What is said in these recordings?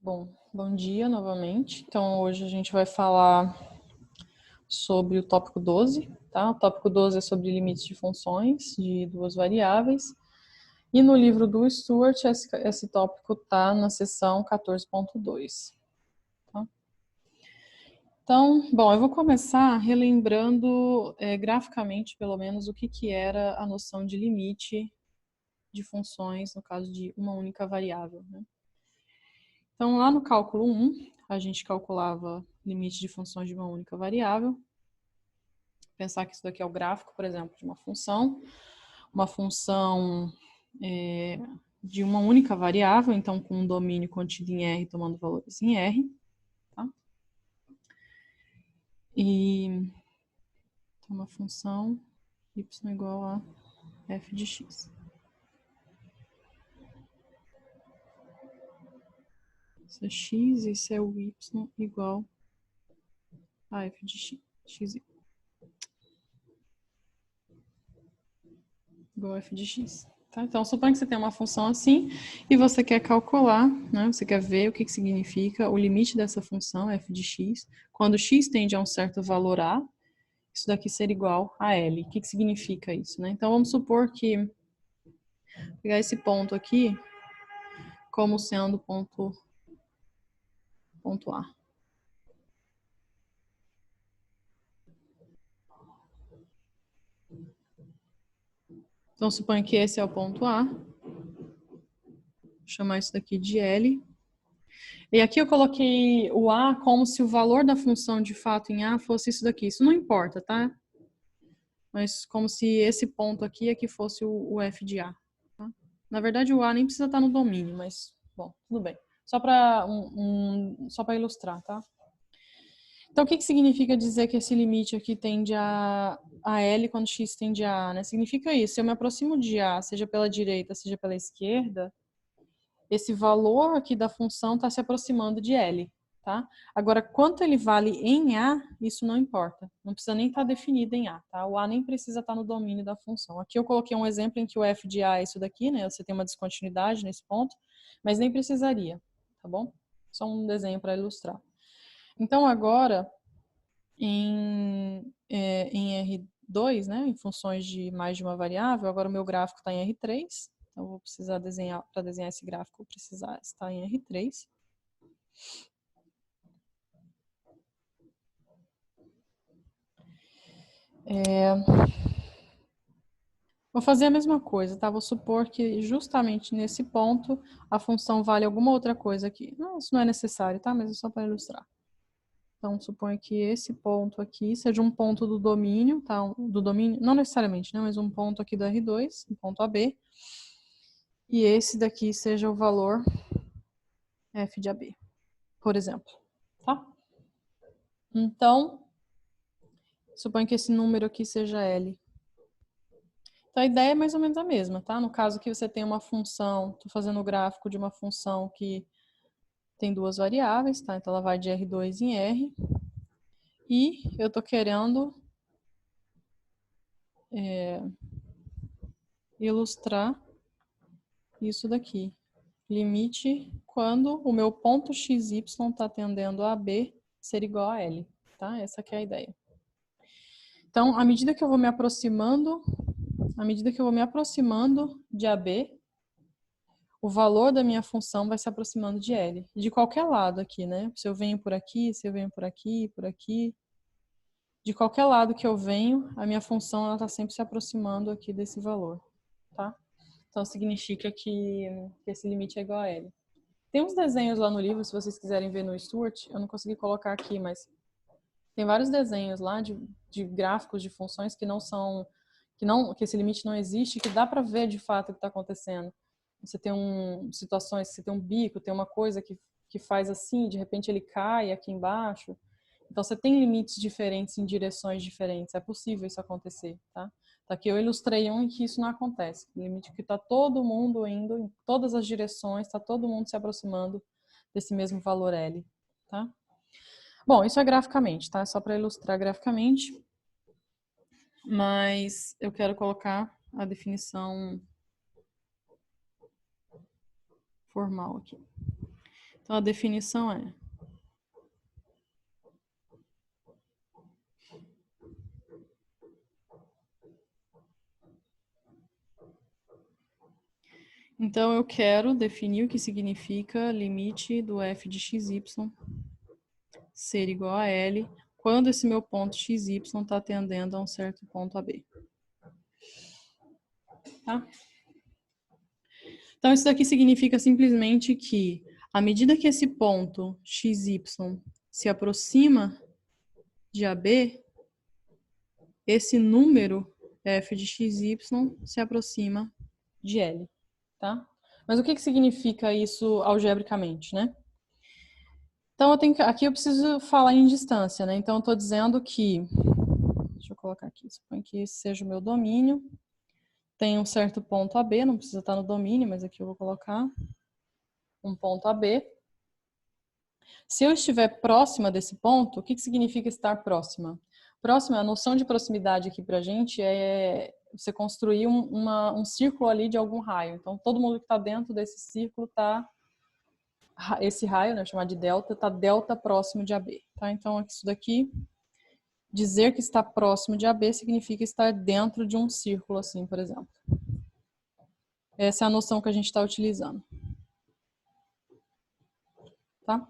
Bom dia novamente. Então, hoje a gente vai falar sobre o tópico 12, tá? O tópico 12 é sobre limites de funções de duas variáveis. E no livro do Stewart, esse tópico está na seção 14.2. Tá? Então, eu vou começar relembrando graficamente, pelo menos, o que era a noção de limite de funções, no caso de uma única variável, né? Então, lá no cálculo 1, a gente calculava limite de funções de uma única variável. Pensar que isso daqui é o gráfico, por exemplo, de uma função de uma única variável, então com um domínio contido em R, tomando valores em R. Tá? E uma função y igual a f de x. Isso é x, isso é o y igual a f de x igual a f de x. Tá? Então, suponha que você tem uma função assim e você quer calcular, né? Você quer ver o que significa o limite dessa função, f de x. Quando x tende a um certo valor a, isso daqui ser igual a L. O que significa isso? Né? Então, vamos supor que pegar esse ponto aqui como sendo ponto A. Então, suponha que esse é o ponto A. Vou chamar isso daqui de L. E aqui eu coloquei o A como se o valor da função de fato em A fosse isso daqui. Isso não importa, tá? Mas como se esse ponto aqui fosse o f de A. Tá? Na verdade, o A nem precisa estar no domínio, mas, bom, tudo bem. Só para só para ilustrar, tá? Então, o que significa dizer que esse limite aqui tende a L quando x tende a A? Né? Significa isso, se eu me aproximo de A, seja pela direita, seja pela esquerda, esse valor aqui da função está se aproximando de L. Tá? Agora, quanto ele vale em A, isso não importa. Não precisa nem estar definido em A. Tá? O A nem precisa estar no domínio da função. Aqui eu coloquei um exemplo em que o f de A é isso daqui, né? Você tem uma descontinuidade nesse ponto, mas nem precisaria, tá bom? Só um desenho para ilustrar. Então, agora, em R2, né, em funções de mais de uma variável, agora o meu gráfico está em R3, então eu vou precisar desenhar, para desenhar esse gráfico, vou precisar estar em R3. Vou fazer a mesma coisa, tá? Vou supor que justamente nesse ponto a função vale alguma outra coisa aqui. Não, isso não é necessário, tá? Mas é só para ilustrar. Então, suponho que esse ponto aqui seja um ponto do domínio, tá? Do domínio, não necessariamente, né? Mas um ponto aqui do R2, um ponto AB. E esse daqui seja o valor f de AB, por exemplo, tá? Então, suponho que esse número aqui seja L. Então, a ideia é mais ou menos a mesma, tá? No caso que você tem uma função, estou fazendo o gráfico de uma função que tem duas variáveis, tá? Então, ela vai de R2 em R. E eu estou querendo ilustrar isso daqui. Limite quando o meu ponto XY está tendendo a B ser igual a L, tá? Essa aqui é a ideia. Então, à medida que eu vou me aproximando de AB, o valor da minha função vai se aproximando de L. De qualquer lado aqui, né? Se eu venho por aqui, se eu venho por aqui, de qualquer lado que eu venho, a minha função está sempre se aproximando aqui desse valor, tá? Então, significa que esse limite é igual a L. Tem uns desenhos lá no livro, se vocês quiserem ver no Stewart, eu não consegui colocar aqui, mas tem vários desenhos lá de gráficos de funções que não são, que esse limite não existe, que dá para ver de fato o que está acontecendo. Você tem situações que você tem um bico, tem uma coisa que faz assim, de repente ele cai aqui embaixo. Então você tem limites diferentes em direções diferentes. É possível isso acontecer, tá? Aqui eu ilustrei um em que isso não acontece. O limite que está todo mundo indo em todas as direções, está todo mundo se aproximando desse mesmo valor L, tá? Bom, isso é graficamente, tá? Só para ilustrar graficamente. Mas eu quero colocar a definição formal aqui. Então, a definição é: então, eu quero definir o que significa limite do f de xy ser igual a L quando esse meu ponto xy está tendendo a um certo ponto AB. Tá? Então, isso daqui significa simplesmente que, à medida que esse ponto xy se aproxima de AB, esse número f de xy se aproxima de L. Tá? Mas o que significa isso algebricamente, né? Então, aqui eu preciso falar em distância, né? Então, eu estou dizendo que, deixa eu colocar aqui, suponho que esse seja o meu domínio, tem um certo ponto AB, não precisa estar no domínio, mas aqui eu vou colocar um ponto AB. Se eu estiver próxima desse ponto, o que significa estar próxima? Próxima, a noção de proximidade aqui pra gente é você construir um círculo ali de algum raio. Então, todo mundo que está dentro desse círculo está... Esse raio, né, chamado de delta, está delta próximo de AB. Tá? Então, isso daqui, dizer que está próximo de AB significa estar dentro de um círculo, assim, por exemplo. Essa é a noção que a gente está utilizando. Tá?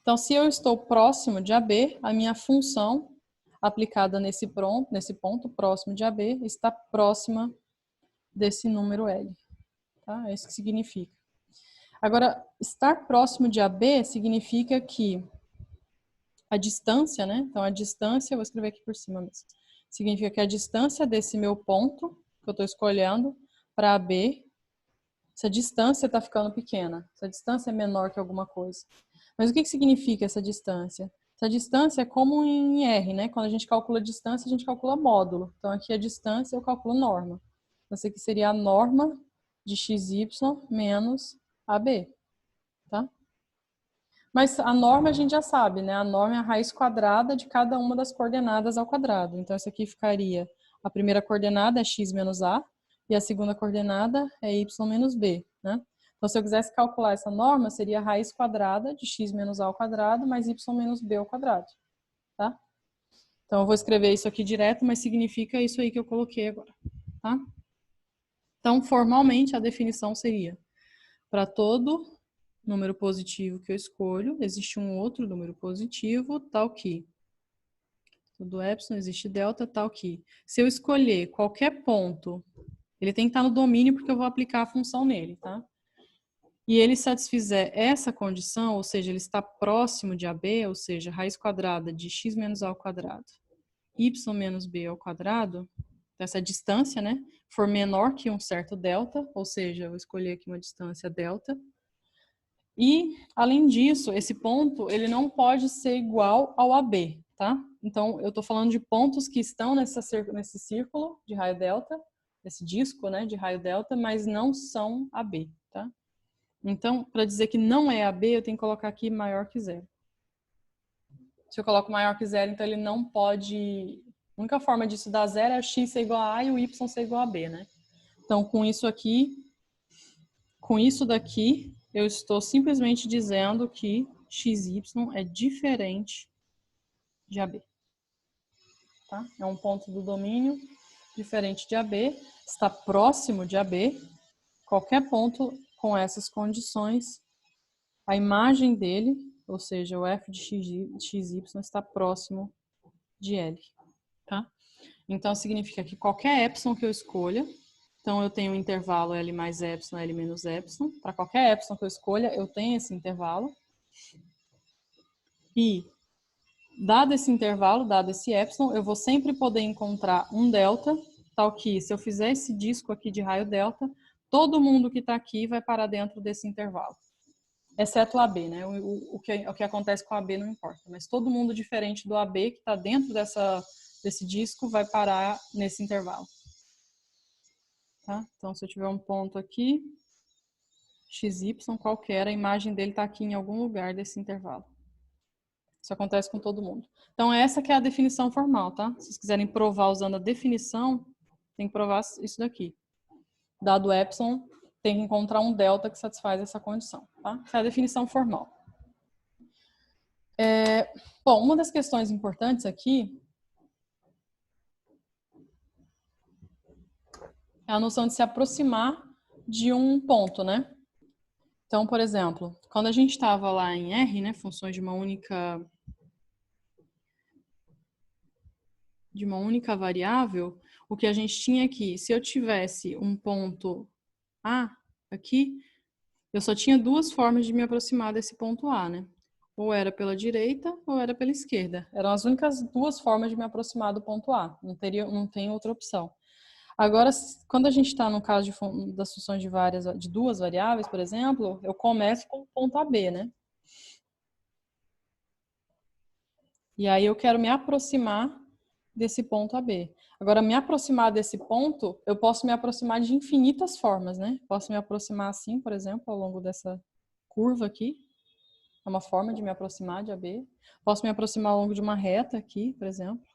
Então, se eu estou próximo de AB, a minha função aplicada nesse ponto próximo de AB está próxima desse número L. Tá? É isso que significa. Agora, estar próximo de AB significa que a distância, né? Então, a distância, eu vou escrever aqui por cima mesmo. Significa que a distância desse meu ponto, que eu estou escolhendo, para AB, essa distância está ficando pequena. Essa distância é menor que alguma coisa. Mas o que significa essa distância? Essa distância é como em R, né? Quando a gente calcula a distância, a gente calcula módulo. Então, aqui a distância eu calculo norma. Essa aqui seria a norma de XY menos AB, tá? Mas a norma a gente já sabe, né? A norma é a raiz quadrada de cada uma das coordenadas ao quadrado. Então, essa aqui ficaria, a primeira coordenada é x menos a, e a segunda coordenada é y menos b, né? Então, se eu quisesse calcular essa norma, seria a raiz quadrada de x menos a ao quadrado mais y menos b ao quadrado, tá? Então, eu vou escrever isso aqui direto, mas significa isso aí que eu coloquei agora, tá? Então, formalmente, a definição seria, para todo número positivo que eu escolho, existe um outro número positivo, tal que, do epsilon existe delta, tal que, se eu escolher qualquer ponto, ele tem que estar no domínio porque eu vou aplicar a função nele, tá? E ele satisfizer essa condição, ou seja, ele está próximo de AB, ou seja, raiz quadrada de x menos a ao quadrado, y menos b ao quadrado, essa distância, né, for menor que um certo delta, ou seja, eu vou escolher aqui uma distância delta. E, além disso, esse ponto, ele não pode ser igual ao AB, tá? Então, eu estou falando de pontos que estão nesse círculo de raio delta, esse disco, né, de raio delta, mas não são AB, tá? Então, para dizer que não é AB, eu tenho que colocar aqui maior que zero. Se eu coloco maior que zero, então ele não pode... A única forma disso dar zero é o x ser igual a A e o y ser igual a B, né? Então, com isso aqui, com isso daqui, eu estou simplesmente dizendo que XY é diferente de AB. Tá? É um ponto do domínio diferente de AB, está próximo de AB. Qualquer ponto com essas condições, a imagem dele, ou seja, o f de XY está próximo de L. Tá? Então, significa que qualquer epsilon que eu escolha, então eu tenho um intervalo L mais epsilon, L menos epsilon. Para qualquer epsilon que eu escolha, eu tenho esse intervalo. E, dado esse intervalo, dado esse epsilon, eu vou sempre poder encontrar um delta, tal que, se eu fizer esse disco aqui de raio delta, todo mundo que está aqui vai parar dentro desse intervalo. Exceto o AB, né? O que acontece com o AB não importa. Mas todo mundo diferente do AB que está dentro desse disco vai parar nesse intervalo. Tá? Então, se eu tiver um ponto aqui, XY qualquer, a imagem dele está aqui em algum lugar desse intervalo. Isso acontece com todo mundo. Então, essa que é a definição formal, tá? Se vocês quiserem provar usando a definição, tem que provar isso daqui. Dado epsilon, tem que encontrar um delta que satisfaz essa condição, tá? Essa é a definição formal. Bom, uma das questões importantes aqui é a noção de se aproximar de um ponto, né? Então, por exemplo, quando a gente estava lá em R, né, funções de uma única variável, o que a gente tinha aqui, se eu tivesse um ponto A aqui, eu só tinha duas formas de me aproximar desse ponto A, né? Ou era pela direita ou era pela esquerda. Eram as únicas duas formas de me aproximar do ponto A. Não tem outra opção. Agora, quando a gente está no caso das funções de duas variáveis, por exemplo, eu começo com o ponto AB, né? E aí eu quero me aproximar desse ponto AB. Agora, me aproximar desse ponto, eu posso me aproximar de infinitas formas, né? Posso me aproximar assim, por exemplo, ao longo dessa curva aqui. É uma forma de me aproximar de AB. Posso me aproximar ao longo de uma reta aqui, por exemplo.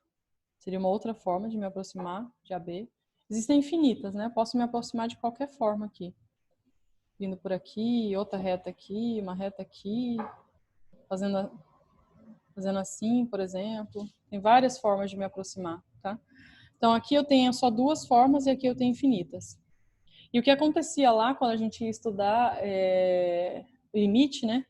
Seria uma outra forma de me aproximar de AB. Existem infinitas, né? Posso me aproximar de qualquer forma aqui. Vindo por aqui, outra reta aqui, uma reta aqui, fazendo assim, por exemplo. Tem várias formas de me aproximar, tá? Então, aqui eu tenho só duas formas e aqui eu tenho infinitas. E o que acontecia lá, quando a gente ia estudar limite, né?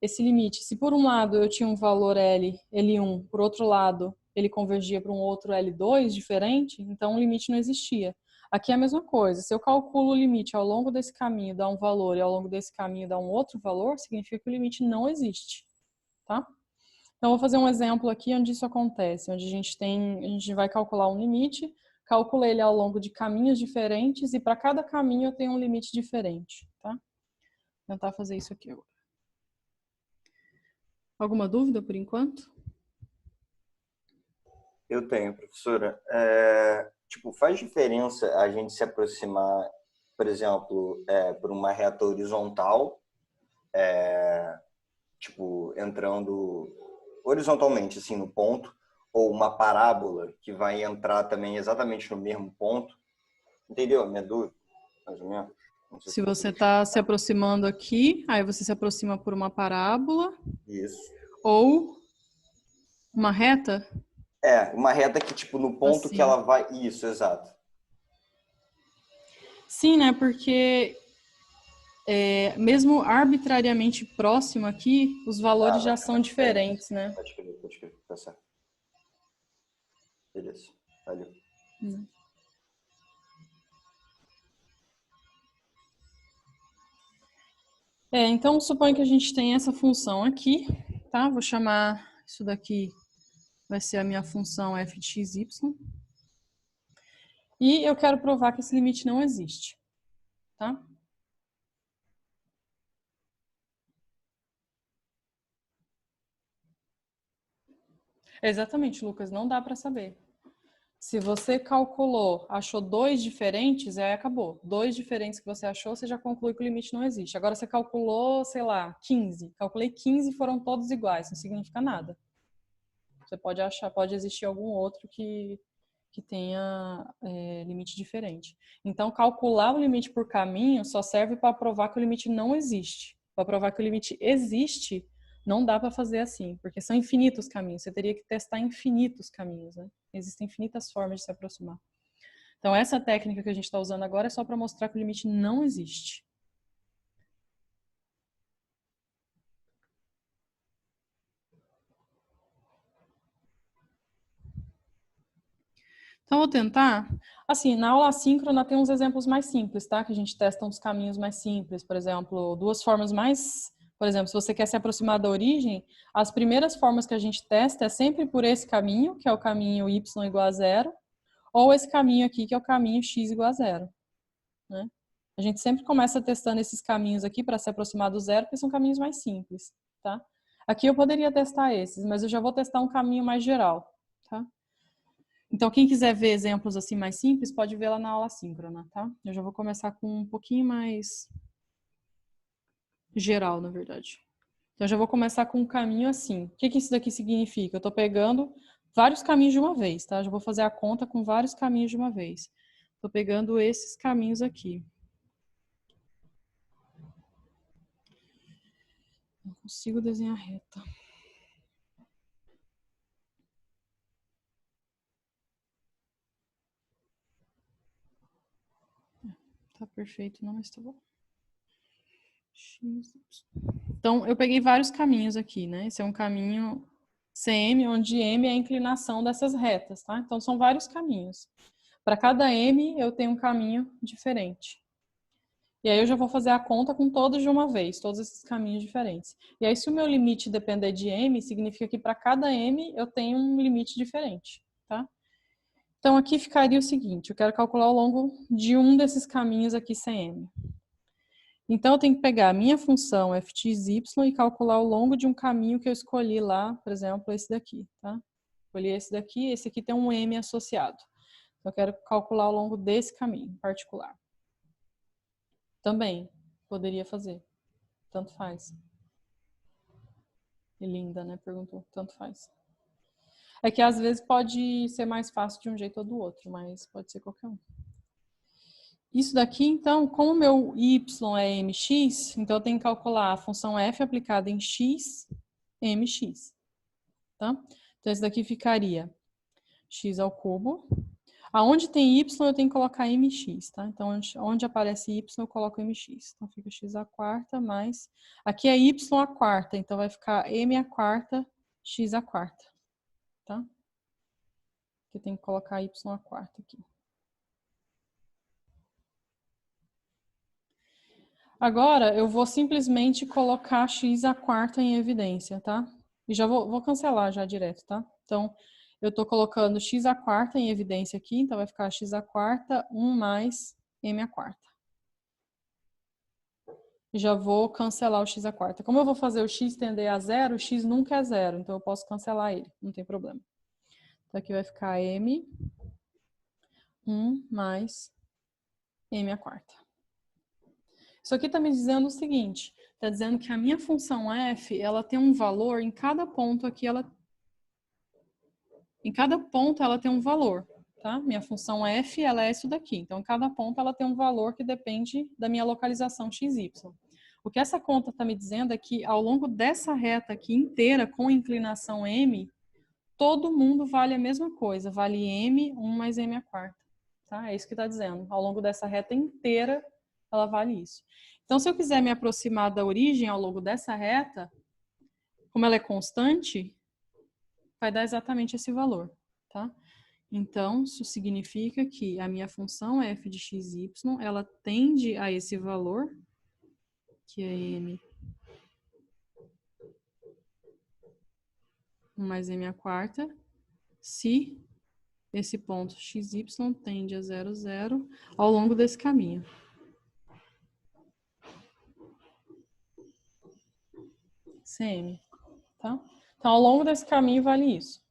Esse limite, se por um lado eu tinha um valor L1, por outro lado ele convergia para um outro L2 diferente, então o limite não existia. Aqui é a mesma coisa, se eu calculo o limite ao longo desse caminho dá um valor e ao longo desse caminho dá um outro valor, significa que o limite não existe, tá? Então, vou fazer um exemplo aqui onde isso acontece, onde a gente vai calcular um limite, calcula ele ao longo de caminhos diferentes e para cada caminho eu tenho um limite diferente, tá? Vou tentar fazer isso aqui agora. Alguma dúvida por enquanto? Eu tenho, professora. Tipo, faz diferença a gente se aproximar, por exemplo, por uma reta horizontal, tipo, entrando horizontalmente, assim, no ponto, ou uma parábola que vai entrar também exatamente no mesmo ponto? Entendeu a minha dúvida, mais ou menos? Não sei se Se eu você consegui está se explicar. aproximando aqui, aí você se aproxima por uma parábola Isso. ou uma reta, Uma reta que, tipo, no ponto que assim. ela vai... Isso, exato. Sim, né? Porque mesmo arbitrariamente próximo aqui, os valores Vai já ficar são diferente. diferentes, né? Pode crer, tá certo. Beleza, valeu. Então, suponho que a gente tem essa função aqui, tá? Vou chamar isso daqui, vai ser a minha função f de x, y. E eu quero provar que esse limite não existe, tá? Exatamente, Lucas, não dá para saber. Se você calculou, achou dois diferentes, aí acabou. Dois diferentes que você achou, você já conclui que o limite não existe. Agora você calculou, sei lá, 15. Calculei 15 e foram todos iguais, não significa nada. Você pode achar, pode existir algum outro que tenha limite diferente. Então, calcular o limite por caminho só serve para provar que o limite não existe. Para provar que o limite existe, não dá para fazer assim, porque são infinitos caminhos. Você teria que testar infinitos caminhos, né? Existem infinitas formas de se aproximar. Então, essa técnica que a gente está usando agora é só para mostrar que o limite não existe. Então, vou tentar. Assim, na aula assíncrona tem uns exemplos mais simples, tá? Que a gente testa uns caminhos mais simples. Por exemplo, duas formas mais... Por exemplo, se você quer se aproximar da origem, as primeiras formas que a gente testa é sempre por esse caminho, que é o caminho y igual a zero, ou esse caminho aqui, que é o caminho x igual a zero, né? A gente sempre começa testando esses caminhos aqui para se aproximar do zero, porque são caminhos mais simples, tá? Aqui eu poderia testar esses, mas eu já vou testar um caminho mais geral, tá? Então, quem quiser ver exemplos assim mais simples, pode ver lá na aula síncrona, tá? Eu já vou começar com um pouquinho mais geral, na verdade. Então, eu já vou começar com um caminho assim. O que isso daqui significa? Eu estou pegando vários caminhos de uma vez, tá? Eu já vou fazer a conta com vários caminhos de uma vez. Estou pegando esses caminhos aqui. Não consigo desenhar reta. perfeito, não, mas tá bom. Então, eu peguei vários caminhos aqui, né? Esse é um caminho CM, onde M é a inclinação dessas retas, tá? Então, são vários caminhos. Para cada M, eu tenho um caminho diferente. E aí, eu já vou fazer a conta com todos de uma vez, todos esses caminhos diferentes. E aí, se o meu limite depender de M, significa que para cada M, eu tenho um limite diferente, tá? Então, aqui ficaria o seguinte, eu quero calcular o longo de um desses caminhos aqui CM. Então, eu tenho que pegar a minha função fxy e calcular o longo de um caminho que eu escolhi lá, por exemplo, esse daqui, tá? Escolhi esse aqui tem um m associado. Então, eu quero calcular o longo desse caminho em particular. Também poderia fazer. Tanto faz. E linda, né? Perguntou. Tanto faz. É que às vezes pode ser mais fácil de um jeito ou do outro, mas pode ser qualquer um. Isso daqui, então, como o meu y é mx, então eu tenho que calcular a função f aplicada em x, mx. Tá? Então, esse daqui ficaria x ao cubo. Aonde tem y, eu tenho que colocar mx, tá? Então, onde aparece y, eu coloco mx. Então, fica x à quarta mais... Aqui é y à quarta, então vai ficar m à quarta, x à quarta. Tá? Aqui tem que colocar y à quarta aqui. Agora, eu vou simplesmente colocar x à quarta em evidência, tá? E já vou cancelar já direto, tá? Então, eu tô colocando x à quarta em evidência aqui, então vai ficar x à quarta, 1 mais m à quarta. E já vou cancelar o x à quarta. Como eu vou fazer o x tender a zero, o x nunca é zero, então eu posso cancelar ele, não tem problema. Então, aqui vai ficar m, 1 mais m à quarta. Isso aqui está me dizendo o seguinte, está dizendo que a minha função f, ela tem um valor em cada ponto aqui, em cada ponto ela tem um valor, tá? Minha função f, ela é isso daqui. Então, em cada ponto ela tem um valor que depende da minha localização xy. O que essa conta está me dizendo é que ao longo dessa reta aqui inteira, com inclinação m, todo mundo vale a mesma coisa, vale m, 1 mais m à quarta. Tá? É isso que está dizendo. Ao longo dessa reta inteira, ela vale isso. Então, se eu quiser me aproximar da origem ao longo dessa reta, como ela é constante, vai dar exatamente esse valor, tá? Então, isso significa que a minha função f de xy, ela tende a esse valor, que é m 1 mais m à quarta, se esse ponto xy tende a 0, 0 ao longo desse caminho. Cm, tá? Então, ao longo desse caminho vale isso.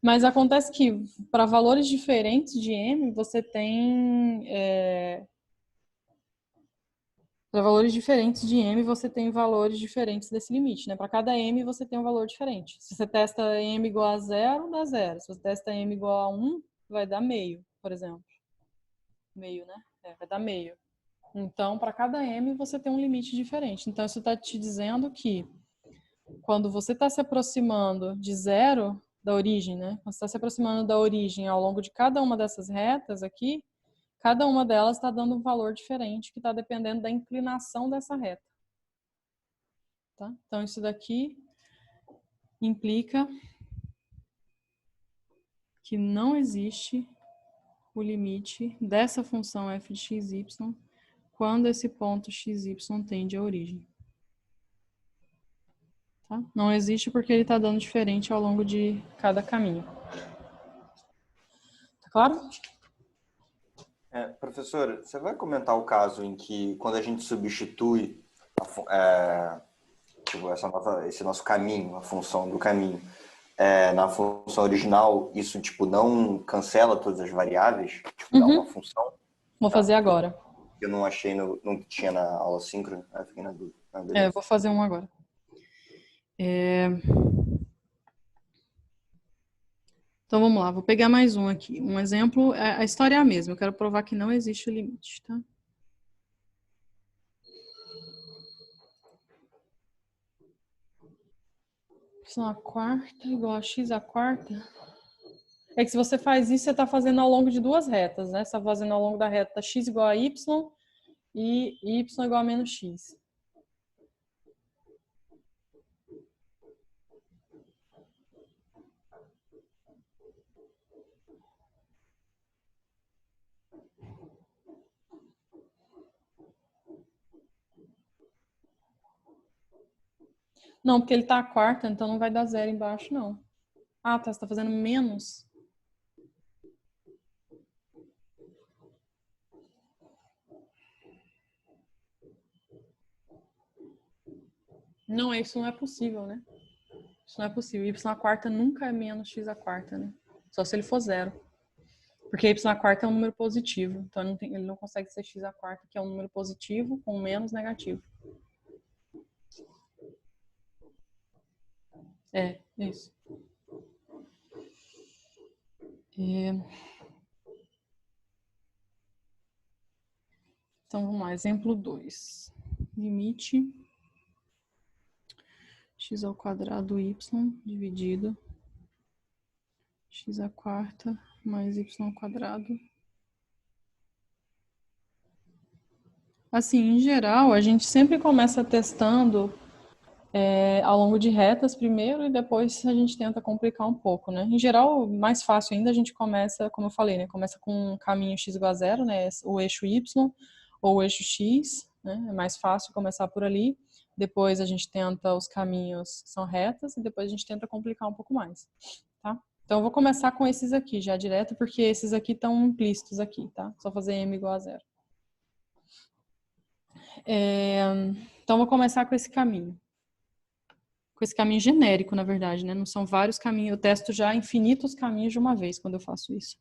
Mas acontece que para valores diferentes de m, você tem... Para valores diferentes de m, você tem valores diferentes desse limite, né? Para cada m, você tem um valor diferente. Se você testa m igual a 0, dá 0. Se você testa m igual a 1, vai dar meio, por exemplo. Meio, né? Vai dar meio. Então, para cada m, você tem um limite diferente. Então, isso está te dizendo que quando você está se aproximando de 0, da origem, né? Quando você está se aproximando da origem ao longo de cada uma dessas retas aqui, cada uma delas está dando um valor diferente que está dependendo da inclinação dessa reta. Tá? Então, isso daqui implica que não existe o limite dessa função f de xy quando esse ponto xy tende à origem. Tá? Não existe porque ele está dando diferente ao longo de cada caminho. Tá claro? Professor, você vai comentar o caso em que, quando a gente substitui esse nosso caminho, a função do caminho, na função original, isso não cancela todas as variáveis? Dá uma função? Vou fazer agora. Eu não achei, não tinha na aula síncrona, fiquei na dúvida. Vou fazer um agora. Então, vamos lá. Vou pegar mais um aqui. Um exemplo, a história é a mesma. Eu quero provar que não existe o limite, tá? Y à quarta igual a x à quarta. É que se você faz isso, você está fazendo ao longo de duas retas, né? Você está fazendo ao longo da reta x igual a y e y igual a menos x. Não, porque ele está a quarta, então não vai dar zero embaixo, não. Ah, tá, você está fazendo menos. Não, isso não é possível, né? Isso não é possível. Y à quarta nunca é menos x à quarta, né? Só se ele for zero. Porque y à quarta é um número positivo. Então ele não consegue ser x à quarta, que é um número positivo com menos negativo. É, isso. Então vamos lá, exemplo 2. Limite x ao quadrado y dividido x à quarta mais y ao quadrado. Assim, em geral, a gente sempre começa testando ao longo de retas primeiro e depois a gente tenta complicar um pouco, né? Em geral, mais fácil ainda a gente começa, como eu falei, né? Começa com um caminho x igual a zero, né? O eixo y ou o eixo x, né? É mais fácil começar por ali. Depois a gente tenta os caminhos que são retas e depois a gente tenta complicar um pouco mais, tá? Então eu vou começar com esses aqui já direto, porque esses aqui estão implícitos aqui, tá? Só fazer m igual a zero. Então eu vou começar com esse caminho. Com esse caminho genérico, na verdade, né? Não são vários caminhos. Eu testo já infinitos caminhos de uma vez quando eu faço isso.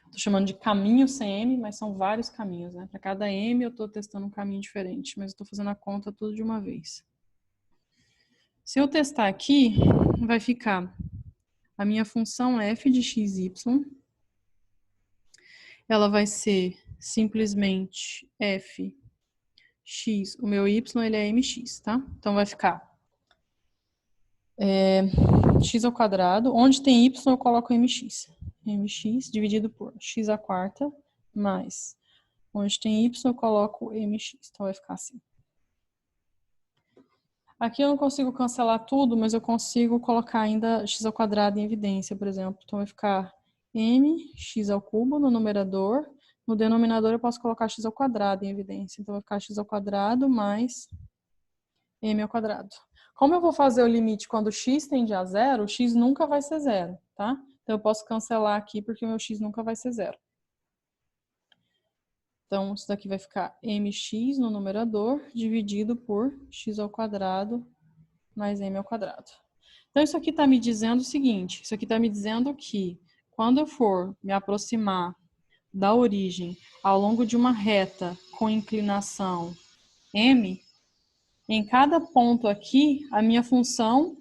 Estou chamando de caminho sem M, mas são vários caminhos, né? Para cada M eu estou testando um caminho diferente, mas eu estou fazendo a conta tudo de uma vez. Se eu testar aqui, vai ficar a minha função f de xy. Ela vai ser simplesmente f x. O meu y ele é mx, tá? Então vai ficar x ao quadrado. Onde tem y eu coloco mx. mx dividido por x à quarta mais onde tem y eu coloco mx. Então vai ficar assim. Aqui eu não consigo cancelar tudo, mas eu consigo colocar ainda x ao quadrado em evidência, por exemplo. Então vai ficar mx ao cubo no numerador. No denominador eu posso colocar x ao quadrado em evidência. Então vai ficar x ao quadrado mais m ao quadrado. Como eu vou fazer o limite quando x tende a zero, o x nunca vai ser zero, tá? Então eu posso cancelar aqui porque o meu x nunca vai ser zero. Então isso daqui vai ficar mx no numerador dividido por x ao quadrado mais m ao quadrado. Então isso aqui está me dizendo o seguinte, isso aqui está me dizendo que quando eu for me aproximar da origem ao longo de uma reta com inclinação m, em cada ponto aqui, a minha função,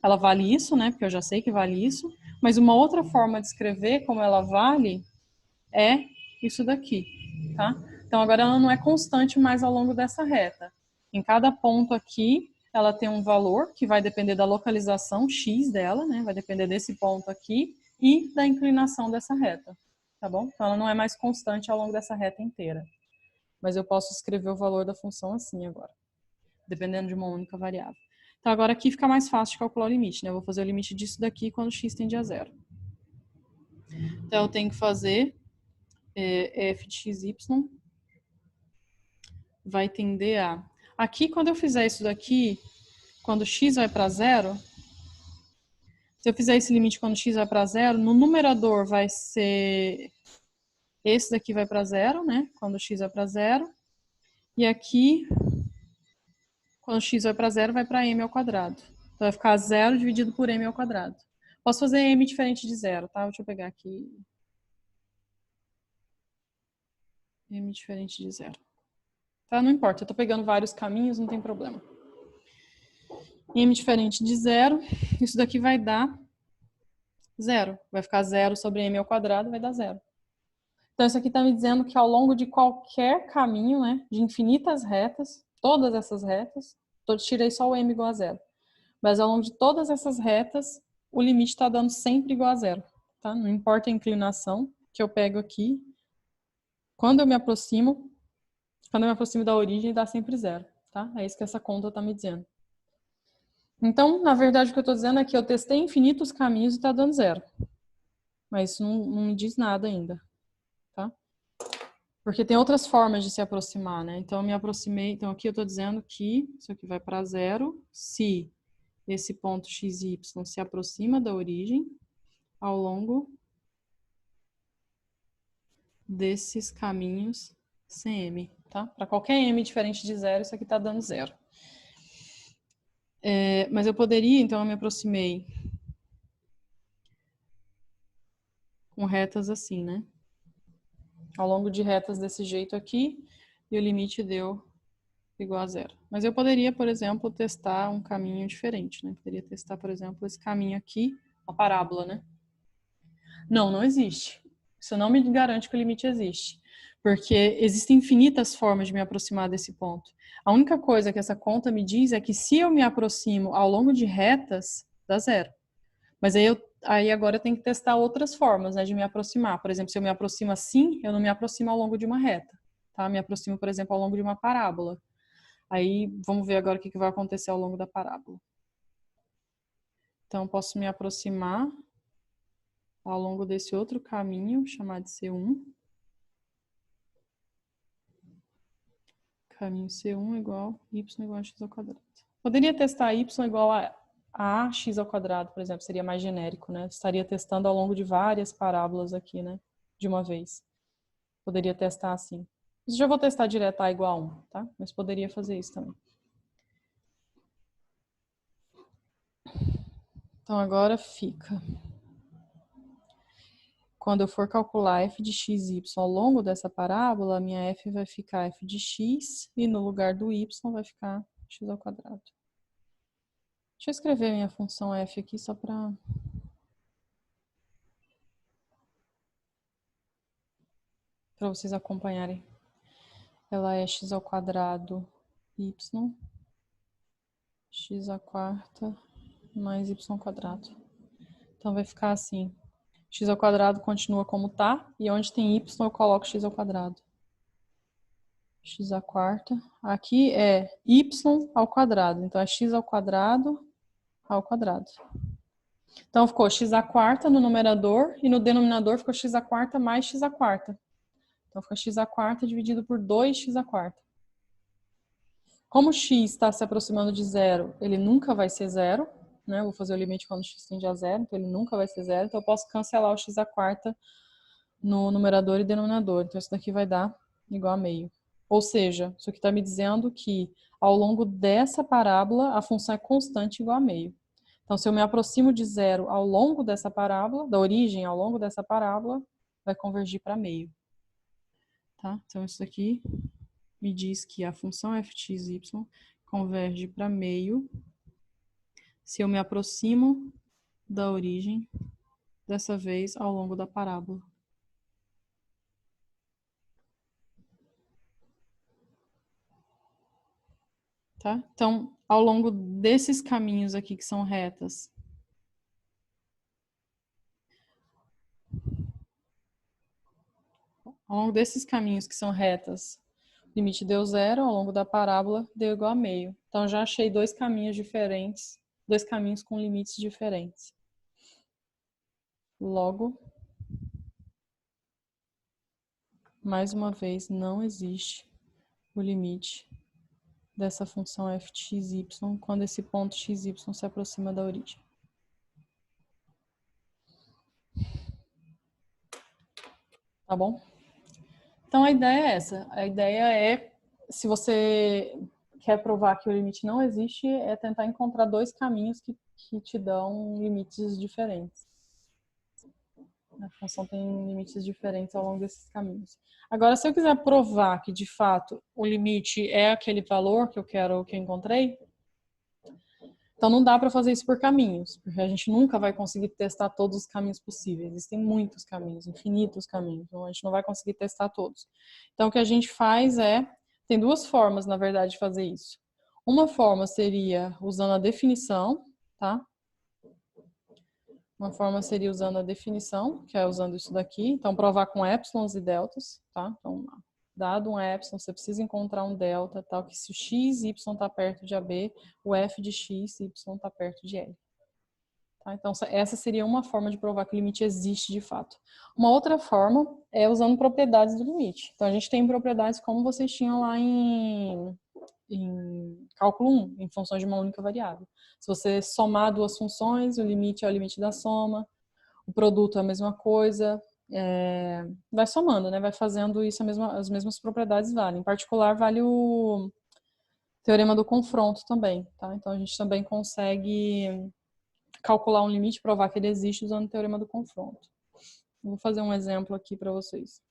ela vale isso, né? Porque eu já sei que vale isso. Mas uma outra forma de escrever como ela vale é isso daqui, tá? Então agora ela não é constante mais ao longo dessa reta. Em cada ponto aqui, ela tem um valor que vai depender da localização x dela, né? Vai depender desse ponto aqui e da inclinação dessa reta, tá bom? Então ela não é mais constante ao longo dessa reta inteira. Mas eu posso escrever o valor da função assim agora, dependendo de uma única variável. Então, agora aqui fica mais fácil de calcular o limite, né? Eu vou fazer o limite disso daqui quando x tende a zero. Então, eu tenho que fazer f de xy vai tender a... Aqui, quando eu fizer isso daqui, quando x vai para zero, se eu fizer esse limite quando x vai para zero, no numerador vai ser... Esse daqui vai para zero, né? Quando x vai para zero. E aqui... Quando x vai para zero, vai para m ao quadrado. Então, vai ficar 0 dividido por m ao quadrado. Posso fazer m diferente de zero, tá? Deixa eu pegar aqui. M diferente de zero. Tá? Não importa, eu estou pegando vários caminhos, não tem problema. M diferente de zero, isso daqui vai dar zero. Vai ficar 0 sobre m ao quadrado, vai dar zero. Então, isso aqui está me dizendo que ao longo de qualquer caminho, né, de infinitas retas, todas essas retas, tirei só o m igual a zero. Mas ao longo de todas essas retas, o limite está dando sempre igual a zero. Tá? Não importa a inclinação que eu pego aqui. Quando eu me aproximo da origem, dá sempre zero. Tá? É isso que essa conta está me dizendo. Então, na verdade, o que eu estou dizendo é que eu testei infinitos caminhos e está dando zero. Mas isso não me diz nada ainda. Tá? Porque tem outras formas de se aproximar, né? Então, eu me aproximei. Então, aqui eu estou dizendo que isso aqui vai para zero se esse ponto x e y se aproxima da origem ao longo desses caminhos CM, tá? Para qualquer m diferente de zero, isso aqui está dando zero. Mas eu poderia, então eu me aproximei com retas assim, né? Ao longo de retas desse jeito aqui, e o limite deu igual a zero. Mas eu poderia, por exemplo, testar um caminho diferente, né? Poderia testar, por exemplo, esse caminho aqui, uma parábola, né? Não existe. Isso não me garante que o limite existe. Porque existem infinitas formas de me aproximar desse ponto. A única coisa que essa conta me diz é que se eu me aproximo ao longo de retas, dá zero. Mas aí agora eu tenho que testar outras formas, né, de me aproximar. Por exemplo, se eu me aproximo assim, eu não me aproximo ao longo de uma reta. Tá? Me aproximo, por exemplo, ao longo de uma parábola. Aí vamos ver agora o que vai acontecer ao longo da parábola. Então, eu posso me aproximar ao longo desse outro caminho, chamado de C1. Caminho C1 igual y igual a x ao quadrado. Poderia testar y igual a x ao quadrado, por exemplo, seria mais genérico, né? Estaria testando ao longo de várias parábolas aqui, né? De uma vez. Poderia testar assim. Eu já vou testar direto a igual a 1, tá? Mas poderia fazer isso também. Então agora fica. Quando eu for calcular f de x e y ao longo dessa parábola, a minha f vai ficar f de x e no lugar do y vai ficar x ao quadrado. Deixa eu escrever minha função f aqui só para vocês acompanharem. Ela é x ao quadrado y, x à quarta mais y ao quadrado. Então vai ficar assim. X ao quadrado continua como tá, e onde tem y eu coloco x ao quadrado. X à quarta. Aqui é y ao quadrado, então é x ao quadrado ao quadrado. Então ficou x à quarta no numerador e no denominador ficou x à quarta mais x à quarta. Então fica x à quarta dividido por 2x à quarta. Como x está se aproximando de zero, ele nunca vai ser zero, né? Eu vou fazer o limite quando x tende a zero, então ele nunca vai ser zero. Então eu posso cancelar o x à quarta no numerador e denominador. Então isso daqui vai dar igual a meio. Ou seja, isso aqui está me dizendo que ao longo dessa parábola a função é constante igual a meio. Então se eu me aproximo de zero ao longo dessa parábola, da origem ao longo dessa parábola, vai convergir para meio. Tá? Então isso aqui me diz que a função f de x, y converge para meio se eu me aproximo da origem, dessa vez ao longo da parábola. Tá? Então, ao longo desses caminhos aqui que são retas, ao longo desses caminhos que são retas, o limite deu zero, ao longo da parábola deu igual a meio. Então, já achei dois caminhos diferentes, dois caminhos com limites diferentes. Logo, mais uma vez, não existe o limite dessa função f de x, y quando esse ponto x, y se aproxima da origem. Tá bom? Então a ideia é essa. A ideia é, se você quer provar que o limite não existe, é tentar encontrar dois caminhos que te dão limites diferentes. A função tem limites diferentes ao longo desses caminhos. Agora, se eu quiser provar que, de fato, o limite é aquele valor que eu encontrei, então não dá para fazer isso por caminhos, porque a gente nunca vai conseguir testar todos os caminhos possíveis. Existem muitos caminhos, infinitos caminhos, então a gente não vai conseguir testar todos. Então o que a gente faz tem duas formas, na verdade, de fazer isso. Uma forma seria usando a definição, tá? Uma forma seria usando a definição, que é usando isso daqui. Então, provar com épsilons e deltas, tá? Então, dado um épsilon, você precisa encontrar um delta, tal, que se o x e y está perto de AB, o f de x e y está perto de L. Tá? Então, essa seria uma forma de provar que o limite existe de fato. Uma outra forma é usando propriedades do limite. Então, a gente tem propriedades como vocês tinham lá em cálculo 1, em funções de uma única variável. Se você somar duas funções, o limite é o limite da soma, o produto é a mesma coisa, vai somando, né? Vai fazendo isso, as mesmas propriedades valem. Em particular, vale o teorema do confronto também, tá? Então, a gente também consegue calcular um limite, provar que ele existe usando o teorema do confronto. Vou fazer um exemplo aqui para vocês.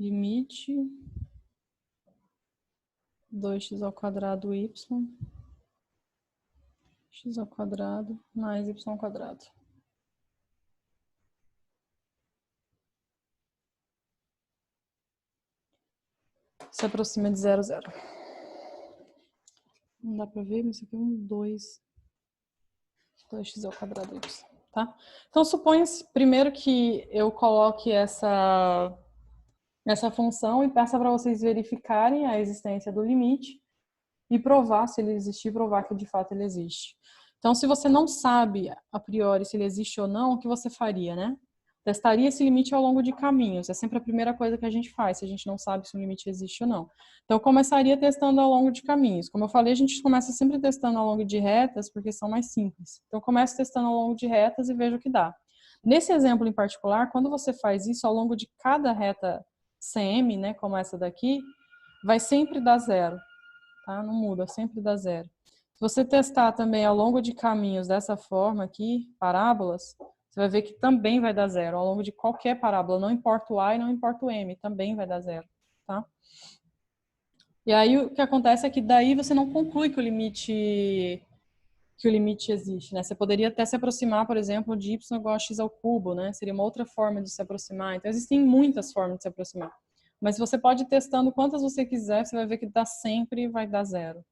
Limite 2x ao quadrado y, x ao quadrado mais y ao quadrado. Se aproxima de 0, 0. Não dá para ver, mas isso aqui é um 2x ao quadrado y, tá? Então, suponha-se primeiro que eu coloque essa função e peça para vocês verificarem a existência do limite e provar, se ele existir, provar que de fato ele existe. Então, se você não sabe a priori se ele existe ou não, o que você faria, né? Testaria esse limite ao longo de caminhos. É sempre a primeira coisa que a gente faz, se a gente não sabe se o limite existe ou não. Então, eu começaria testando ao longo de caminhos. Como eu falei, a gente começa sempre testando ao longo de retas, porque são mais simples. Então, eu começo testando ao longo de retas e vejo o que dá. Nesse exemplo em particular, quando você faz isso ao longo de cada reta CM, né, como essa daqui, vai sempre dar 0. Tá? Não muda, sempre dá 0. Se você testar também ao longo de caminhos dessa forma aqui, parábolas, você vai ver que também vai dar 0. Ao longo de qualquer parábola, não importa o A e não importa o M, também vai dar 0. Tá? E aí o que acontece é que daí você não conclui que o limite existe, né? Você poderia até se aproximar, por exemplo, de y igual a x ao cubo, né? Seria uma outra forma de se aproximar. Então, existem muitas formas de se aproximar. Mas você pode ir testando quantas você quiser, você vai ver que dá sempre e vai dar 0.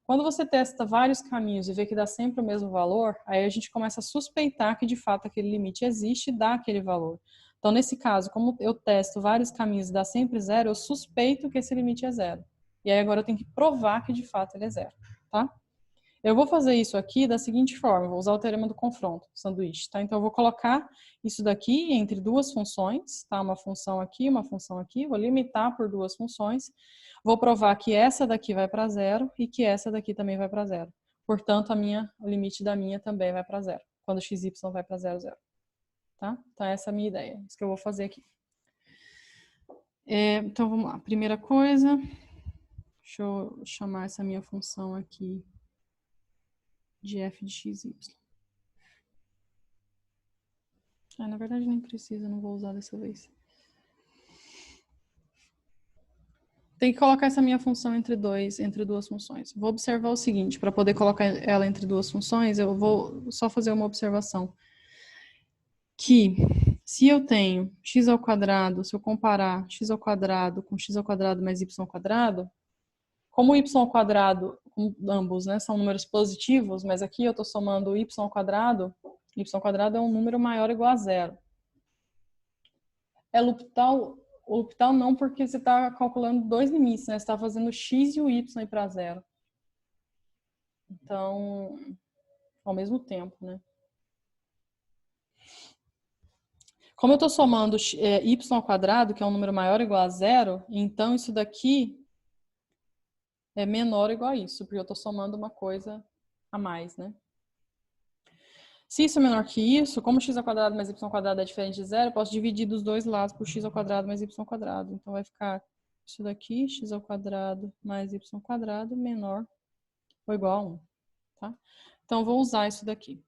Quando você testa vários caminhos e vê que dá sempre o mesmo valor, aí a gente começa a suspeitar que de fato aquele limite existe e dá aquele valor. Então, nesse caso, como eu testo vários caminhos e dá sempre 0, eu suspeito que esse limite é 0. E aí agora eu tenho que provar que de fato ele é 0, tá? Eu vou fazer isso aqui da seguinte forma, vou usar o teorema do confronto, sanduíche, tá? Então, eu vou colocar isso daqui entre duas funções, tá? Uma função aqui, vou limitar por duas funções, vou provar que essa daqui vai para 0 e que essa daqui também vai para 0. Portanto, o limite da minha também vai para 0, quando x, y vai para 0, 0. Tá? Então, essa é a minha ideia, isso que eu vou fazer aqui. Então, vamos lá. Primeira coisa, deixa eu chamar essa minha função aqui de f de x, y. Na verdade nem precisa, não vou usar dessa vez. Tem que colocar essa minha função entre duas funções. Vou observar o seguinte, para poder colocar ela entre duas funções, eu vou só fazer uma observação. Que se eu tenho x ao quadrado, se eu comparar x ao quadrado com x ao quadrado mais y ao quadrado, como y ao quadrado, ambos, né, são números positivos, mas aqui eu estou somando y ao quadrado é um número maior ou igual a 0. O L'Hopital não, porque você está calculando dois limites, né? Você está fazendo x e o y ir para 0. Então, ao mesmo tempo, né? Como eu estou somando y ao quadrado, que é um número maior ou igual a 0, então isso daqui é menor ou igual a isso, porque eu estou somando uma coisa a mais, né? Se isso é menor que isso, como x ao quadrado mais y ao quadrado é diferente de 0, eu posso dividir dos dois lados por x ao quadrado mais y ao quadrado. Então, vai ficar isso daqui, x ao quadrado mais y ao quadrado, menor ou igual a 1. Tá? Então, vou usar isso daqui.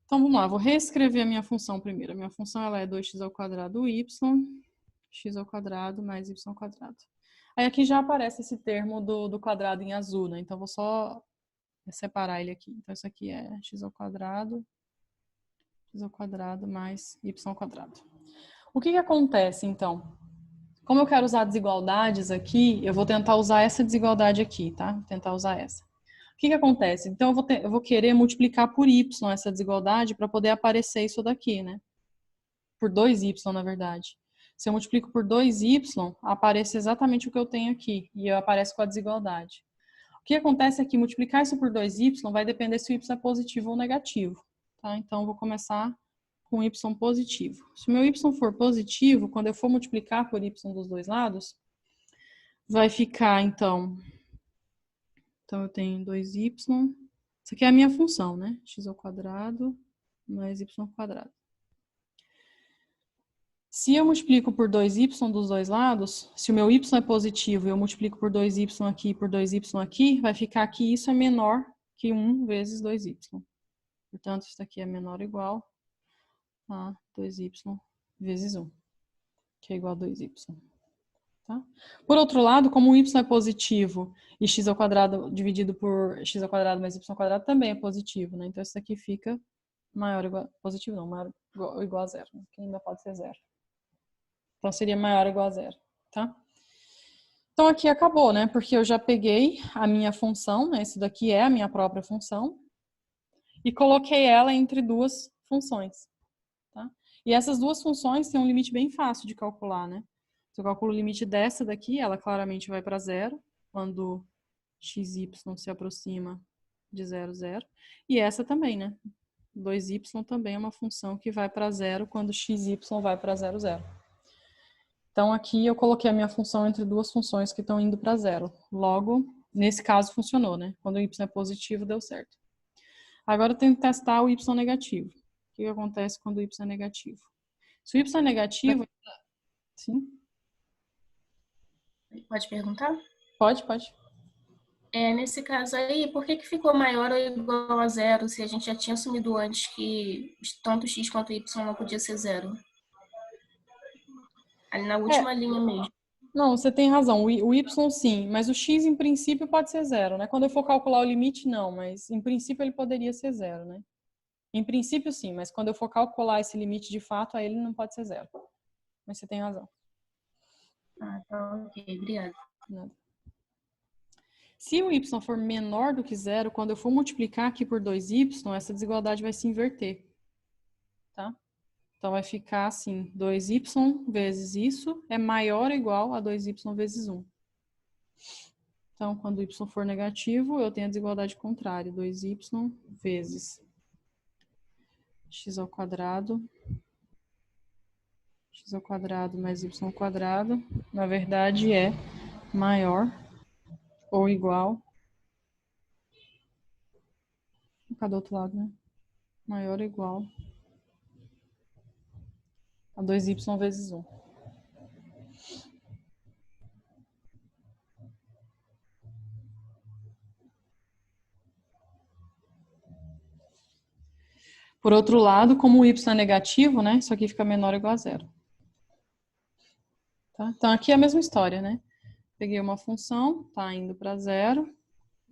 Então, vamos lá. Vou reescrever a minha função primeiro. A minha função ela é 2x ao quadrado y, x ao quadrado mais y ao quadrado. Aí, aqui já aparece esse termo do quadrado em azul, né? Então, vou só separar ele aqui. Então, isso aqui é x ao quadrado x ao quadrado mais y ao quadrado. O que acontece, então? Como eu quero usar desigualdades aqui, eu vou tentar usar essa desigualdade aqui, tá? Vou tentar usar essa. O que acontece? Então, eu vou querer multiplicar por y essa desigualdade para poder aparecer isso daqui, né? Por 2y, na verdade. Se eu multiplico por 2y, aparece exatamente o que eu tenho aqui. E eu apareço com a desigualdade. O que acontece é que multiplicar isso por 2y vai depender se o y é positivo ou negativo. Tá? Então, eu vou começar com y positivo. Se o meu y for positivo, quando eu for multiplicar por y dos dois lados, vai ficar, então eu tenho 2y. Isso aqui é a minha função, né? X ao quadrado mais y ao quadrado. Se eu multiplico por 2y dos dois lados, se o meu y é positivo e eu multiplico por 2y aqui e por 2y aqui, vai ficar que isso é menor que 1 vezes 2y. Portanto, isso daqui é menor ou igual a 2y vezes 1, que é igual a 2y. Tá? Por outro lado, como o y é positivo e x ao quadrado dividido por x ao quadrado mais y ao quadrado também é positivo, né? Então, isso daqui fica maior ou igual... Positivo não, maior ou igual a zero, né? Que ainda pode ser zero. Então, seria maior ou igual a zero, tá? Então, aqui acabou, né? Porque eu já peguei a minha função, né? Esse daqui é a minha própria função, e coloquei ela entre duas funções, tá? E essas duas funções têm um limite bem fácil de calcular, né? Se eu calculo o limite dessa daqui, ela claramente vai para zero, quando xy se aproxima de 0, 0. E essa também, né? 2y também é uma função que vai para zero quando xy vai para 0, 0. Então, aqui eu coloquei a minha função entre duas funções que estão indo para zero. Logo, nesse caso, funcionou, né? Quando o y é positivo, deu certo. Agora eu tenho que testar o y negativo. O que acontece quando o y é negativo? Se o y é negativo... Sim? Pode perguntar? Pode. Nesse caso aí, por que ficou maior ou igual a zero se a gente já tinha assumido antes que tanto x quanto y não podia ser zero? Ali na última linha mesmo. Não, você tem razão. O y sim, mas o x em princípio pode ser zero, né? Quando eu for calcular o limite, não, mas em princípio ele poderia ser zero, né? Em princípio sim, mas quando eu for calcular esse limite de fato, aí ele não pode ser zero. Mas você tem razão. Ah, tá, ok, obrigada. Nada. Se o y for menor do que zero, quando eu for multiplicar aqui por 2y, essa desigualdade vai se inverter. Tá? Então, vai ficar assim, 2y vezes isso é maior ou igual a 2y vezes 1. Então, quando y for negativo, eu tenho a desigualdade contrária, 2y vezes x ao quadrado mais y ao quadrado, na verdade é maior ou igual... Cadê o outro lado, né? Maior ou igual a 2y vezes 1. Por outro lado, como o y é negativo, né? Isso aqui fica menor ou igual a zero. Tá? Então, aqui é a mesma história, né? Peguei uma função, tá indo para zero.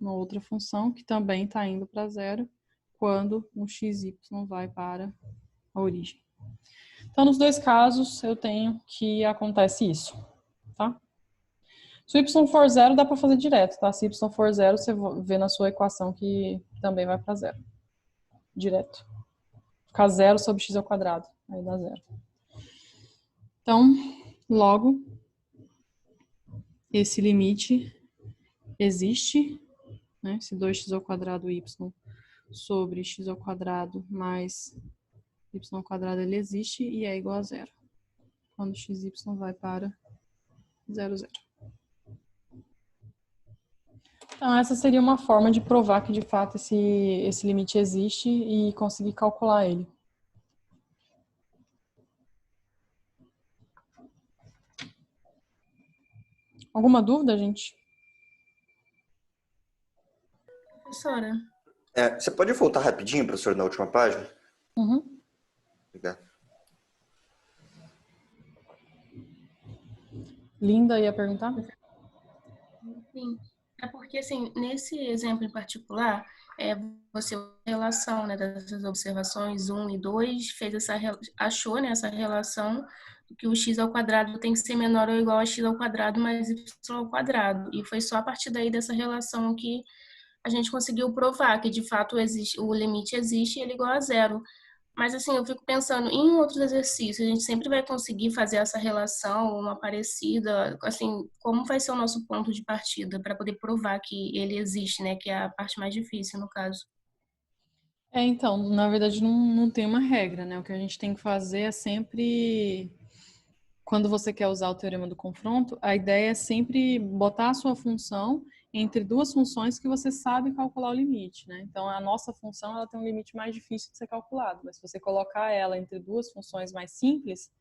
Uma outra função que também tá indo para zero quando o xy vai para a origem. Então, nos dois casos, eu tenho que acontece isso, tá? Se o y for zero, dá para fazer direto, tá? Se y for zero, você vê na sua equação que também vai para zero. Direto. Ficar zero sobre x ao quadrado. Aí dá zero. Então, logo, esse limite existe, né? Esse 2x ao quadrado y sobre x ao quadrado mais y ao quadrado, ele existe e é igual a zero. Quando xy vai para 0, 0. Então, essa seria uma forma de provar que, de fato, esse limite existe e conseguir calcular ele. Alguma dúvida, gente? Professora? Você pode voltar rapidinho, professor, na última página? Uhum. Obrigado. Linda ia perguntar? Sim. É porque, assim, nesse exemplo em particular, você a relação, né, dessas observações 1 e 2 fez achou, né, essa relação que o x ao quadrado tem que ser menor ou igual a x ao quadrado mais y ao quadrado. E foi só a partir daí dessa relação que a gente conseguiu provar que, de fato, existe, o limite existe e ele é igual a zero. Mas, assim, eu fico pensando em outros exercícios, a gente sempre vai conseguir fazer essa relação, uma parecida, assim, como vai ser o nosso ponto de partida para poder provar que ele existe, né? Que é a parte mais difícil, no caso. Então, na verdade, não tem uma regra, né? O que a gente tem que fazer é sempre, quando você quer usar o teorema do confronto, a ideia é sempre botar a sua função entre duas funções que você sabe calcular o limite, né? Então, a nossa função, ela tem um limite mais difícil de ser calculado, mas se você colocar ela entre duas funções mais simples,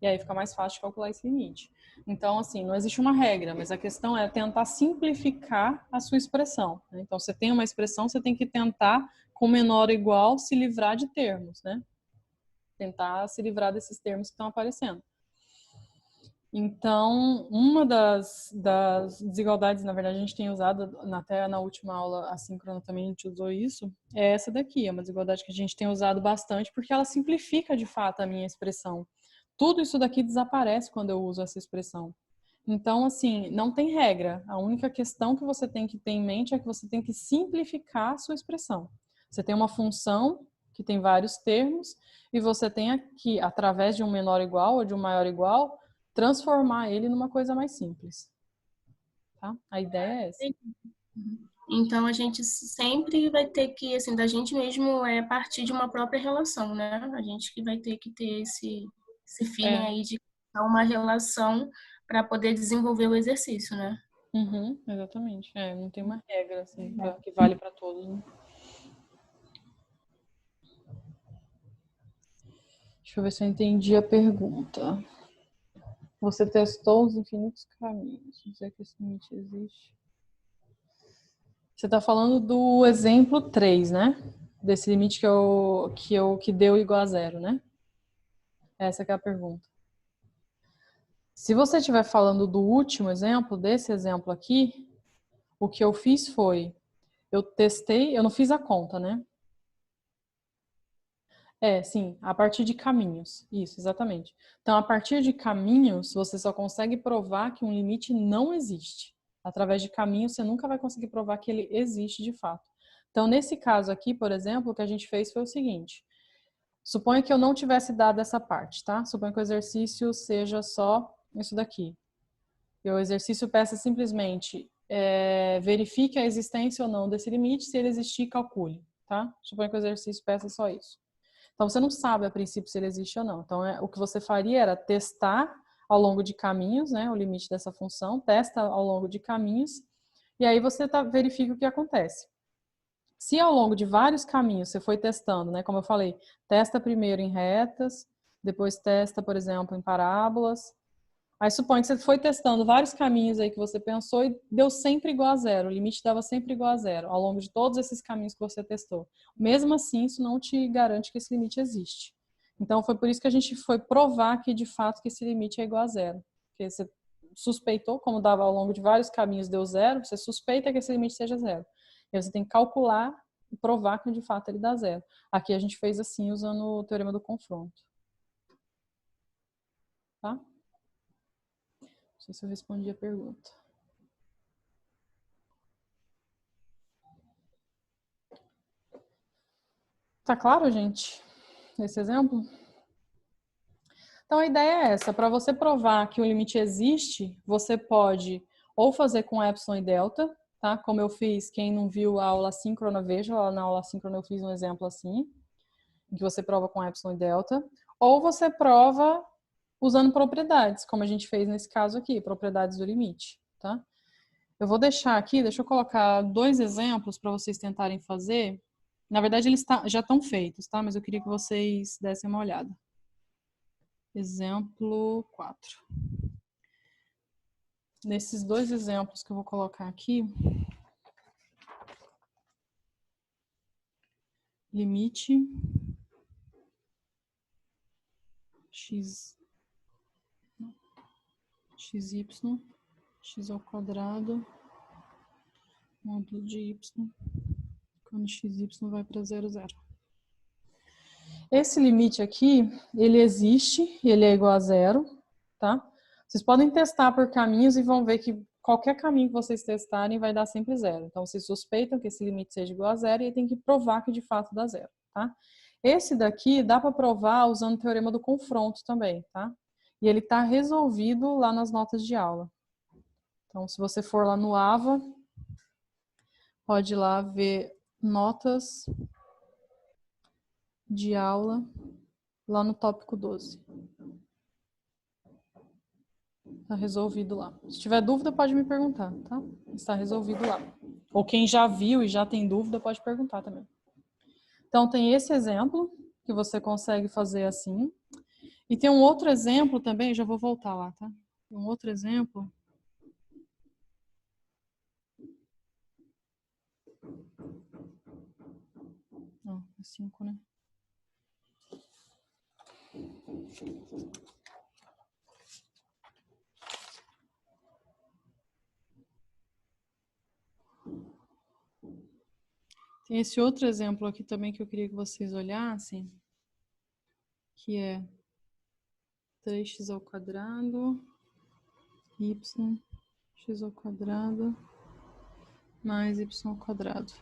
e aí fica mais fácil de calcular esse limite. Então, assim, não existe uma regra, mas a questão é tentar simplificar a sua expressão, né? Então, você tem uma expressão, você tem que tentar, com menor ou igual, se livrar de termos, né? Tentar se livrar desses termos que estão aparecendo. Então, uma das desigualdades, na verdade, a gente tem usado, até na última aula assíncrona também a gente usou isso, é essa daqui, é uma desigualdade que a gente tem usado bastante, porque ela simplifica, de fato, a minha expressão. Tudo isso daqui desaparece quando eu uso essa expressão. Então, assim, não tem regra. A única questão que você tem que ter em mente é que você tem que simplificar a sua expressão. Você tem uma função que tem vários termos, e você tem que, através de um menor igual ou de um maior igual, transformar ele numa coisa mais simples. Tá? A ideia é essa. Então, a gente sempre vai ter que, assim, da gente mesmo partir de uma própria relação, né? A gente que vai ter que ter esse feeling É. aí de criar uma relação para poder desenvolver o exercício, né? Uhum, exatamente. Não tem uma regra assim, que vale para todos. Né? Deixa eu ver se eu entendi a pergunta. Você testou os infinitos caminhos. Dizer que esse limite existe. Você está falando do exemplo 3, né? Desse limite que deu igual a zero, né? Essa que é a pergunta. Se você estiver falando do último exemplo, desse exemplo aqui, o que eu fiz foi, eu testei, eu não fiz a conta, né? Sim, a partir de caminhos. Isso, exatamente. Então, a partir de caminhos, você só consegue provar que um limite não existe. Através de caminhos, você nunca vai conseguir provar que ele existe de fato. Então, nesse caso aqui, por exemplo, o que a gente fez foi o seguinte. Suponha que eu não tivesse dado essa parte, tá? Suponha que o exercício seja só isso daqui. E o exercício peça simplesmente verifique a existência ou não desse limite. Se ele existir, calcule, tá? Suponha que o exercício peça só isso. Então, você não sabe a princípio se ele existe ou não. Então, o que você faria era testar ao longo de caminhos, né, o limite dessa função, testa ao longo de caminhos, e aí você verifica o que acontece. Se ao longo de vários caminhos você foi testando, né, como eu falei, testa primeiro em retas, depois testa, por exemplo, em parábolas, aí suponha que você foi testando vários caminhos aí que você pensou e deu sempre igual a zero, o limite dava sempre igual a zero, ao longo de todos esses caminhos que você testou. Mesmo assim, isso não te garante que esse limite existe. Então, foi por isso que a gente foi provar que, de fato, que esse limite é igual a zero. Porque você suspeitou, como dava ao longo de vários caminhos, deu zero, você suspeita que esse limite seja zero. E você tem que calcular e provar que, de fato, ele dá zero. Aqui a gente fez assim, usando o teorema do confronto. Tá? Não sei se eu respondi a pergunta. Tá claro, gente? Esse exemplo? Então, a ideia é essa. Para você provar que o limite existe, você pode ou fazer com epsilon e delta, tá? Como eu fiz, quem não viu a aula síncrona, veja. Lá na aula síncrona eu fiz um exemplo assim, em que você prova com epsilon e delta. Ou você prova usando propriedades, como a gente fez nesse caso aqui, propriedades do limite, tá? Eu vou deixar aqui, deixa eu colocar 2 exemplos para vocês tentarem fazer. Na verdade, eles já estão feitos, tá? Mas eu queria que vocês dessem uma olhada. Exemplo 4. Nesses 2 exemplos que eu vou colocar aqui, limite x, xy, x ao quadrado módulo de y, quando xy vai para 0, 0. Esse limite aqui, ele existe, ele é igual a 0, tá? Vocês podem testar por caminhos e vão ver que qualquer caminho que vocês testarem vai dar sempre 0. Então, vocês suspeitam que esse limite seja igual a 0 e aí tem que provar que de fato dá 0, tá? Esse daqui dá para provar usando o teorema do confronto também, tá? E ele está resolvido lá nas notas de aula. Então, se você for lá no AVA, pode ir lá ver notas de aula lá no tópico 12. Está resolvido lá. Se tiver dúvida, pode me perguntar, tá? Está resolvido lá. Ou quem já viu e já tem dúvida, pode perguntar também. Então, tem esse exemplo que você consegue fazer assim. E tem um outro exemplo também, já vou voltar lá, tá? Um outro exemplo. Não, é 5, né? Tem esse outro exemplo aqui também que eu queria que vocês olhassem, que é 3x ao quadrado, y, x ao quadrado, mais y ao quadrado.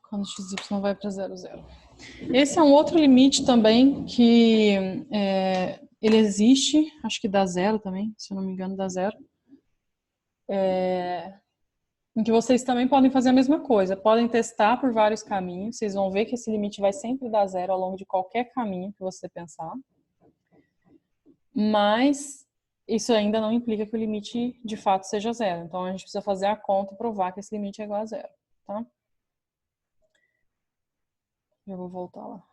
Quando xy vai para 0, 0. Esse é um outro limite também que ele existe, acho que dá 0 também, se eu não me engano dá 0. Em que vocês também podem fazer a mesma coisa, podem testar por vários caminhos, vocês vão ver que esse limite vai sempre dar 0 ao longo de qualquer caminho que você pensar. Mas isso ainda não implica que o limite de fato seja 0. Então a gente precisa fazer a conta e provar que esse limite é igual a 0, tá? Já vou voltar lá.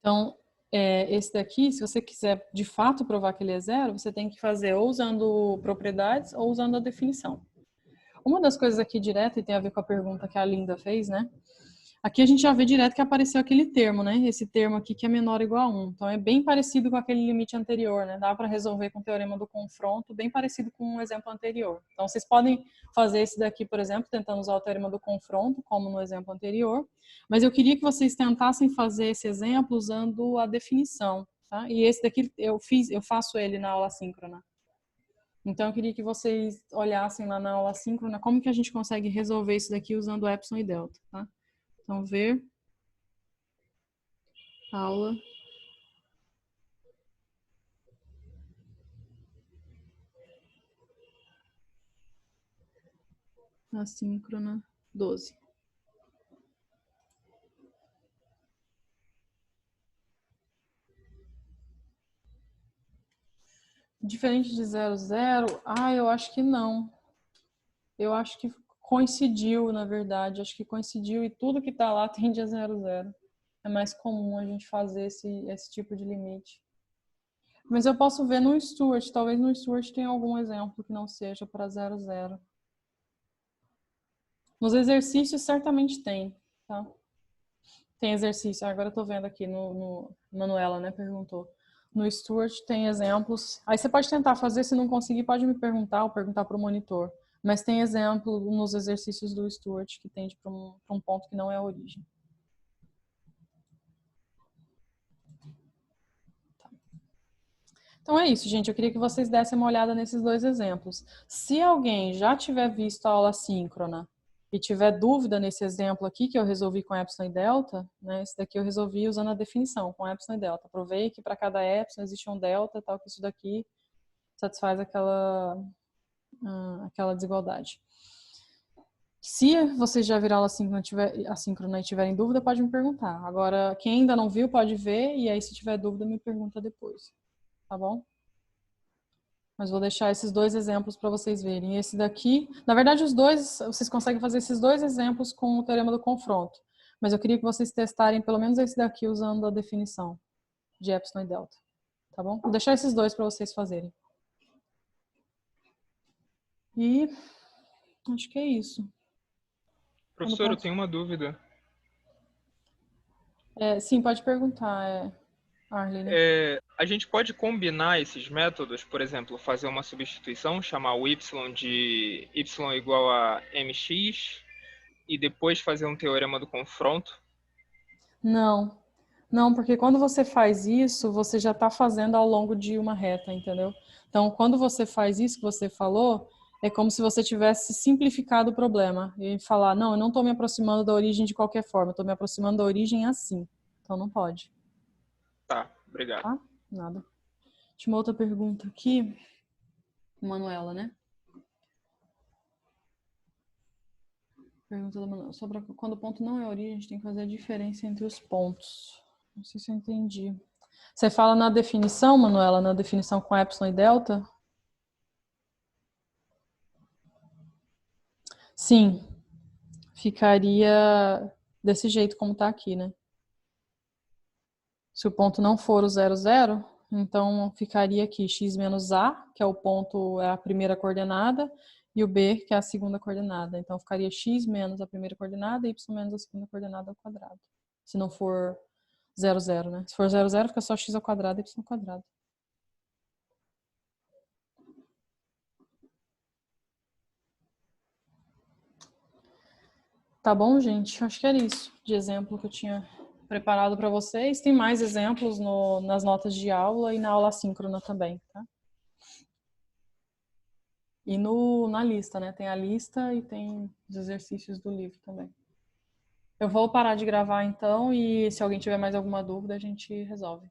Então, esse daqui, se você quiser de fato provar que ele é 0, você tem que fazer ou usando propriedades ou usando a definição. Uma das coisas aqui direto, e tem a ver com a pergunta que a Linda fez, né? Aqui a gente já vê direto que apareceu aquele termo, né? Esse termo aqui que é menor ou igual a 1. Então é bem parecido com aquele limite anterior, né? Dá para resolver com o teorema do confronto, bem parecido com o exemplo anterior. Então vocês podem fazer esse daqui, por exemplo, tentando usar o teorema do confronto, como no exemplo anterior. Mas eu queria que vocês tentassem fazer esse exemplo usando a definição, tá? E esse daqui eu faço ele na aula síncrona. Então eu queria que vocês olhassem lá na aula síncrona como que a gente consegue resolver isso daqui usando epsilon e delta, tá? Então, ver aula assíncrona 12. Diferente de 0, 0? Eu acho que não. Eu acho que coincidiu, na verdade. Acho que coincidiu e tudo que está lá tende a 0, 0. É mais comum a gente fazer esse tipo de limite. Mas eu posso ver no Stewart. Talvez no Stewart tenha algum exemplo que não seja para 0, 0. Nos exercícios certamente tem, tá? Tem exercício. Agora eu tô vendo aqui no Manuela, né? Perguntou. No Stewart tem exemplos. Aí você pode tentar fazer, se não conseguir, pode me perguntar ou perguntar para o monitor. Mas tem exemplo nos exercícios do Stewart que tende para um ponto que não é a origem. Tá. Então é isso, gente. Eu queria que vocês dessem uma olhada nesses dois exemplos. Se alguém já tiver visto a aula síncrona e tiver dúvida nesse exemplo aqui, que eu resolvi com epsilon e delta, né? Esse daqui eu resolvi usando a definição, com epsilon e delta. Provei que para cada epsilon existe um delta, tal, que isso daqui satisfaz aquela desigualdade. Se vocês já viram a aula assíncrona e tiverem dúvida, pode me perguntar. Agora, quem ainda não viu, pode ver, e aí se tiver dúvida, me pergunta depois. Tá bom? Mas vou deixar esses dois exemplos para vocês verem. Esse daqui, na verdade, os dois, vocês conseguem fazer esses dois exemplos com o teorema do confronto. Mas eu queria que vocês testarem pelo menos esse daqui usando a definição de epsilon e delta. Tá bom? Vou deixar esses dois para vocês fazerem. E acho que é isso. Professor, eu tenho uma dúvida. Sim, pode perguntar, Arlene. A gente pode combinar esses métodos, por exemplo, fazer uma substituição, chamar o y de y igual a mx e depois fazer um teorema do confronto? Não, não, porque quando você faz isso, você já está fazendo ao longo de uma reta, entendeu? Então, quando você faz isso que você falou, é como se você tivesse simplificado o problema e falar, não, eu não estou me aproximando da origem de qualquer forma, eu estou me aproximando da origem assim. Então, não pode. Tá, obrigado. Tá? Nada. Tinha uma outra pergunta aqui. Manuela, né? Pergunta da Manuela. Sobre quando o ponto não é origem, a gente tem que fazer a diferença entre os pontos. Não sei se eu entendi. Você fala na definição, Manuela, na definição com epsilon e delta? Sim. Ficaria desse jeito como está aqui, né? Se o ponto não for o 0, 0, então ficaria aqui x menos a, que é o ponto, é a primeira coordenada, e o b, que é a segunda coordenada. Então ficaria x menos a primeira coordenada e y menos a segunda coordenada ao quadrado. Se não for 0, 0, né? Se for 0, 0, fica só x ao quadrado e y ao quadrado. Tá bom, gente? Acho que era isso de exemplo que eu tinha preparado para vocês. Tem mais exemplos nas notas de aula e na aula síncrona também, tá? E na lista, né? Tem a lista e tem os exercícios do livro também. Eu vou parar de gravar então e se alguém tiver mais alguma dúvida, a gente resolve.